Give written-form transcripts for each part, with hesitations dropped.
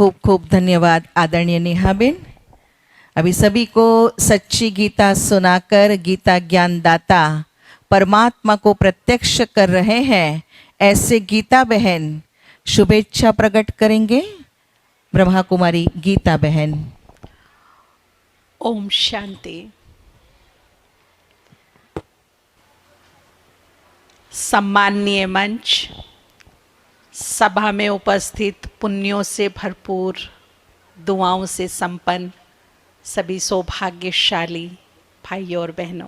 खूब खूब धन्यवाद आदरणीय नेहाबेन। अभी सभी को सच्ची गीता सुनाकर गीता ज्ञानदाता परमात्मा को प्रत्यक्ष कर रहे हैं, ऐसे गीता बहन शुभेच्छा प्रकट करेंगे। ब्रह्मा कुमारी गीता बहन। ओम शांति। सम्माननीय मंच, सभा में उपस्थित पुण्यों से भरपूर, दुआओं से संपन्न सभी सौभाग्यशाली भाइयों और बहनों,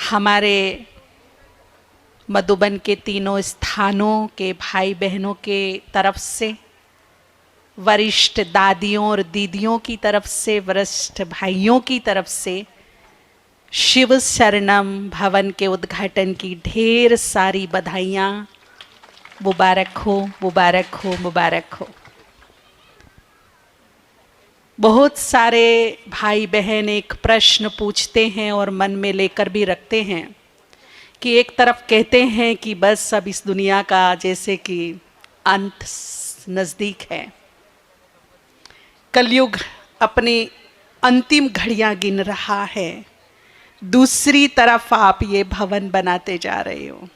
हमारे मधुबन के तीनों स्थानों के भाई बहनों के तरफ से, वरिष्ठ दादियों और दीदियों की तरफ से, वरिष्ठ भाइयों की तरफ से शिव शरणम भवन के उद्घाटन की ढेर सारी बधाइयाँ। मुबारक हो, मुबारक हो, मुबारक हो। बहुत सारे भाई बहन एक प्रश्न पूछते हैं और मन में लेकर भी रखते हैं कि एक तरफ कहते हैं कि बस अब इस दुनिया का जैसे कि अंत नज़दीक है, कलयुग अपनी अंतिम घड़ियां गिन रहा है, दूसरी तरफ आप ये भवन बनाते जा रहे हो।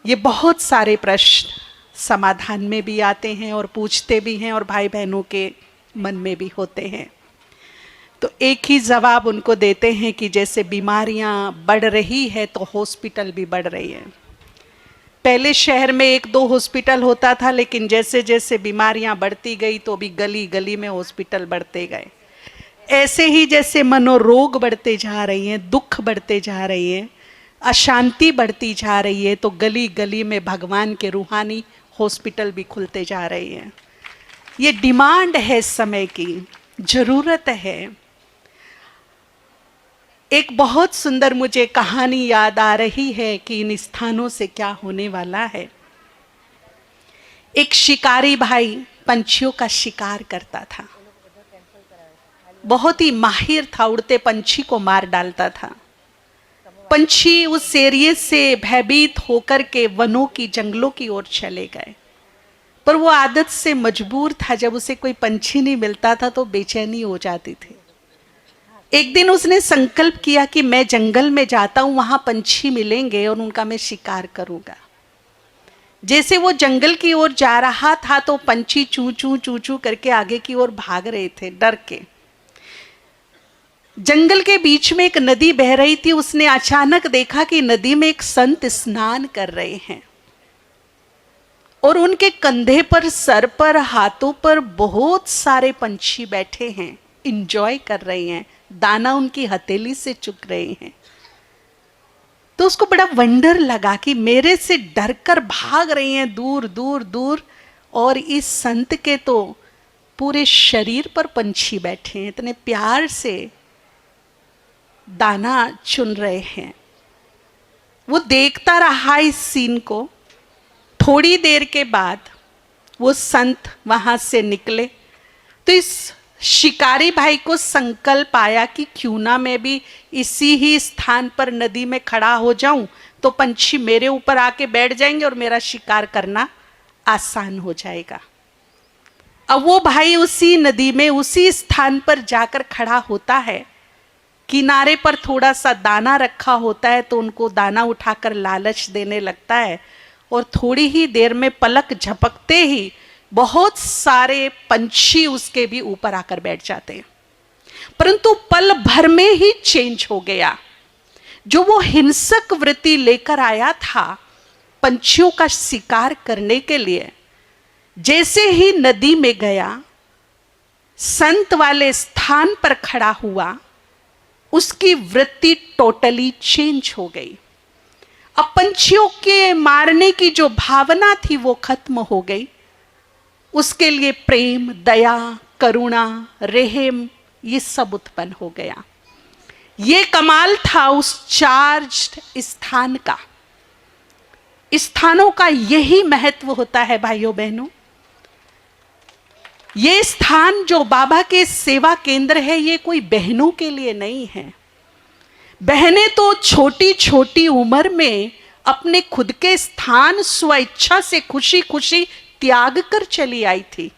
ये बहुत सारे प्रश्न समाधान में भी आते हैं और पूछते भी हैं और भाई बहनों के मन में भी होते हैं। तो एक ही जवाब उनको देते हैं कि जैसे बीमारियां बढ़ रही है तो हॉस्पिटल भी बढ़ रही है। पहले शहर में 1-2 हॉस्पिटल होता था, लेकिन जैसे जैसे बीमारियां बढ़ती गई तो भी गली गली में हॉस्पिटल बढ़ते गए। ऐसे ही जैसे मनोरोग बढ़ते जा रही हैं, दुख बढ़ते जा रही हैं, अशांति बढ़ती जा रही है, तो गली गली में भगवान के रूहानी हॉस्पिटल भी खुलते जा रही हैं। ये डिमांड है समय की, ज़रूरत है। एक बहुत सुंदर मुझे कहानी याद आ रही है कि इन स्थानों से क्या होने वाला है। एक शिकारी भाई पंछियों का शिकार करता था, बहुत ही माहिर था, उड़ते पंछी को मार डालता था। पंछी उस एरिया से भयभीत होकर के वनों की, जंगलों की ओर चले गए, पर वो आदत से मजबूर था। जब उसे कोई पंछी नहीं मिलता था तो बेचैनी हो जाती थी। एक दिन उसने संकल्प किया कि मैं जंगल में जाता हूं, वहां पंछी मिलेंगे और उनका मैं शिकार करूंगा। जैसे वो जंगल की ओर जा रहा था तो पंछी चू चू चू चू करके आगे की ओर भाग रहे थे डर के। जंगल के बीच में एक नदी बह रही थी। उसने अचानक देखा कि नदी में एक संत स्नान कर रहे हैं और उनके कंधे पर, सर पर, हाथों पर बहुत सारे पंछी बैठे हैं, इंजॉय कर रहे हैं, दाना उनकी हथेली से चुग रहे हैं। तो उसको बड़ा वंडर लगा कि मेरे से डरकर भाग रहे हैं दूर दूर दूर, और इस संत के तो पूरे शरीर पर पंछी बैठे हैं, इतने प्यार से दाना चुन रहे हैं। वो देखता रहा इस सीन को। थोड़ी देर के बाद वो संत वहां से निकले तो इस शिकारी भाई को संकल्प आया कि क्यों ना मैं भी इसी ही स्थान पर नदी में खड़ा हो जाऊं, तो पंछी मेरे ऊपर आके बैठ जाएंगे और मेरा शिकार करना आसान हो जाएगा। अब वो भाई उसी नदी में, उसी स्थान पर जाकर खड़ा होता है। किनारे पर थोड़ा सा दाना रखा होता है तो उनको दाना उठाकर लालच देने लगता है, और थोड़ी ही देर में पलक झपकते ही बहुत सारे पंछी उसके भी ऊपर आकर बैठ जाते हैं। परंतु पल भर में ही चेंज हो गया। जो वो हिंसक वृत्ति लेकर आया था पंछियों का शिकार करने के लिए, जैसे ही नदी में गया, संत वाले स्थान पर खड़ा हुआ, उसकी वृत्ति टोटली चेंज हो गई। अब पंछियों के मारने की जो भावना थी वो खत्म हो गई। उसके लिए प्रेम, दया, करुणा, रहम, ये सब उत्पन्न हो गया। ये कमाल था उस चार्ज्ड स्थान का। स्थानों का यही महत्व होता है भाइयों बहनों। ये स्थान जो बाबा के सेवा केंद्र है, ये कोई बहनों के लिए नहीं है। बहनें तो छोटी छोटी उम्र में अपने खुद के स्थान स्वेच्छा से खुशी खुशी त्याग कर चली आई थी,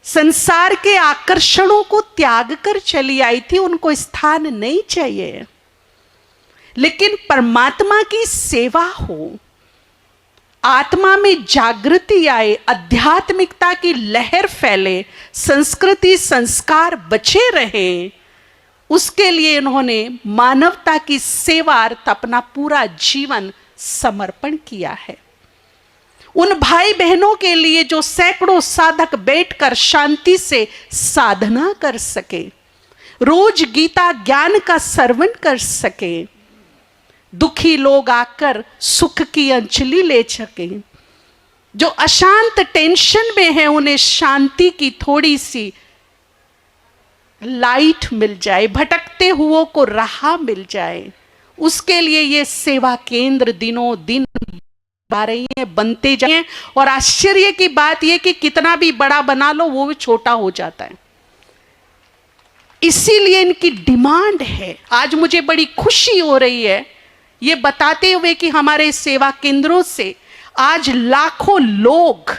संसार के आकर्षणों को त्याग कर चली आई थी। उनको स्थान नहीं चाहिए, लेकिन परमात्मा की सेवा हो, आत्मा में जागृति आए, आध्यात्मिकता की लहर फैले, संस्कृति संस्कार बचे रहे, उसके लिए इन्होंने मानवता की सेवार्थ अपना पूरा जीवन समर्पण किया है। उन भाई बहनों के लिए जो सैकड़ों साधक बैठकर शांति से साधना कर सके, रोज गीता ज्ञान का श्रवण कर सके, दुखी लोग आकर सुख की अंजलि ले सके, जो अशांत टेंशन में है उन्हें शांति की थोड़ी सी लाइट मिल जाए, भटकते हुओं को राह मिल जाए, उसके लिए ये सेवा केंद्र दिनों दिन बना रही है, बनते जाए। और आश्चर्य की बात यह कि कितना भी बड़ा बना लो वो भी छोटा हो जाता है, इसीलिए इनकी डिमांड है। आज मुझे बड़ी खुशी हो रही है ये बताते हुए कि हमारे सेवा केंद्रों से आज लाखों लोग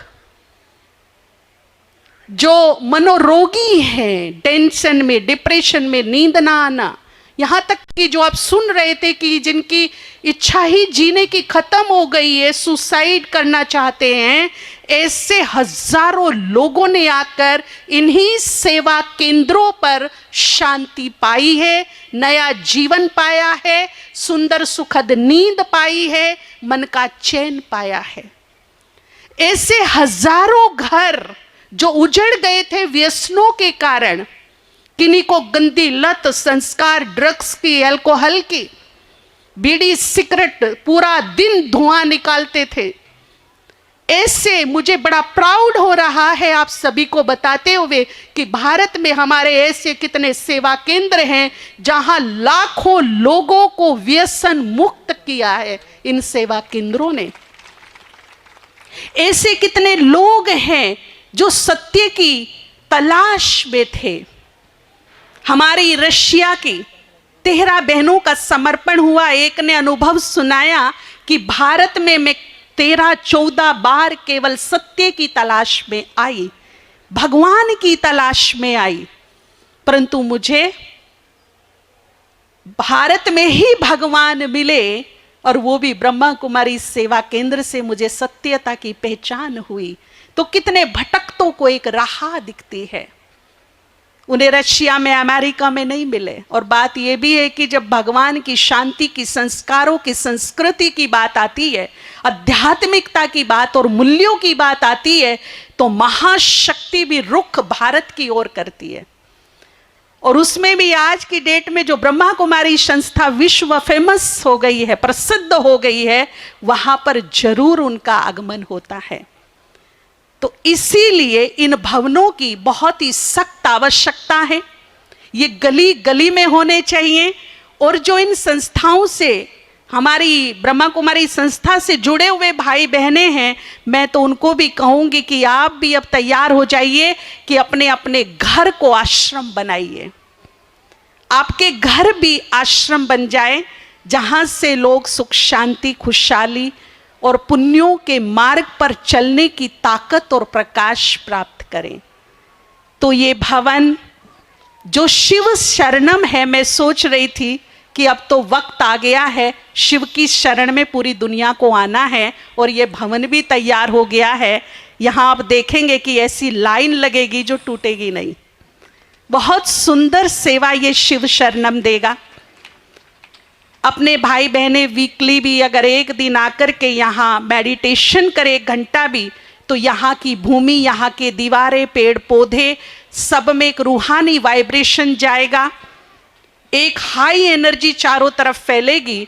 जो मनोरोगी हैं, टेंशन में, डिप्रेशन में, नींद ना आना, यहां तक कि जो आप सुन रहे थे कि जिनकी इच्छा ही जीने की खत्म हो गई है, सुसाइड करना चाहते हैं, ऐसे हजारों लोगों ने आकर इन्हीं सेवा केंद्रों पर शांति पाई है, नया जीवन पाया है, सुंदर सुखद नींद पाई है, मन का चैन पाया है। ऐसे हजारों घर जो उजड़ गए थे व्यसनों के कारण, किन्हीं को गंदी लत, संस्कार, ड्रग्स की, अल्कोहल की, बीड़ी सिगरेट, पूरा दिन धुआं निकालते थे, ऐसे मुझे बड़ा प्राउड हो रहा है आप सभी को बताते हुए कि भारत में हमारे ऐसे कितने सेवा केंद्र हैं जहां लाखों लोगों को व्यसन मुक्त किया है इन सेवा केंद्रों ने। ऐसे कितने लोग हैं जो सत्य की तलाश में थे। हमारी रशिया की 13 बहनों का समर्पण हुआ। एक ने अनुभव सुनाया कि भारत में मैं 13-14 बार केवल सत्य की तलाश में आई, भगवान की तलाश में आई, परंतु मुझे भारत में ही भगवान मिले, और वो भी ब्रह्मा कुमारी सेवा केंद्र से मुझे सत्यता की पहचान हुई। तो कितने भटकतों को एक राह दिखती है। उन्हें रशिया में, अमेरिका में नहीं मिले। और बात यह भी है कि जब भगवान की शांति की, संस्कारों की, संस्कृति की बात आती है, आध्यात्मिकता की बात और मूल्यों की बात आती है, तो महाशक्ति भी रुख भारत की ओर करती है। और उसमें भी आज की डेट में जो ब्रह्मा कुमारी संस्था विश्व फेमस हो गई है, प्रसिद्ध हो गई है, वहां पर जरूर उनका आगमन होता है। तो इसीलिए इन भवनों की बहुत ही सख्त आवश्यकता है। ये गली गली में होने चाहिए। और जो इन संस्थाओं से, हमारी ब्रह्मा कुमारी संस्था से जुड़े हुए भाई बहनें हैं, मैं तो उनको भी कहूंगी कि आप भी अब तैयार हो जाइए कि अपने अपने घर को आश्रम बनाइए। आपके घर भी आश्रम बन जाए, जहां से लोग सुख शांति, खुशहाली और पुण्यों के मार्ग पर चलने की ताकत और प्रकाश प्राप्त करें। तो ये भवन जो शिव शरणम है, मैं सोच रही थी कि अब तो वक्त आ गया है, शिव की शरण में पूरी दुनिया को आना है, और ये भवन भी तैयार हो गया है। यहाँ आप देखेंगे कि ऐसी लाइन लगेगी जो टूटेगी नहीं। बहुत सुंदर सेवा ये शिव शरणम देगा। अपने भाई बहनें वीकली भी अगर एक दिन आकर के यहाँ मेडिटेशन करे, 1 घंटा भी, तो यहाँ की भूमि, यहाँ के दीवारें, पेड़ पौधे, सब में एक रूहानी वाइब्रेशन जाएगा, एक हाई एनर्जी चारों तरफ फैलेगी,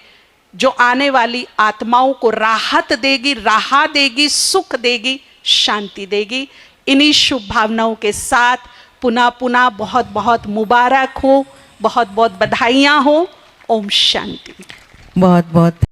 जो आने वाली आत्माओं को राहत देगी, राह देगी, सुख देगी, शांति देगी। इन्हीं शुभ भावनाओं के साथ पुनः पुनः बहुत बहुत मुबारक हो, बहुत बहुत बधाइयाँ हो। ओम शांति। बहुत बहुत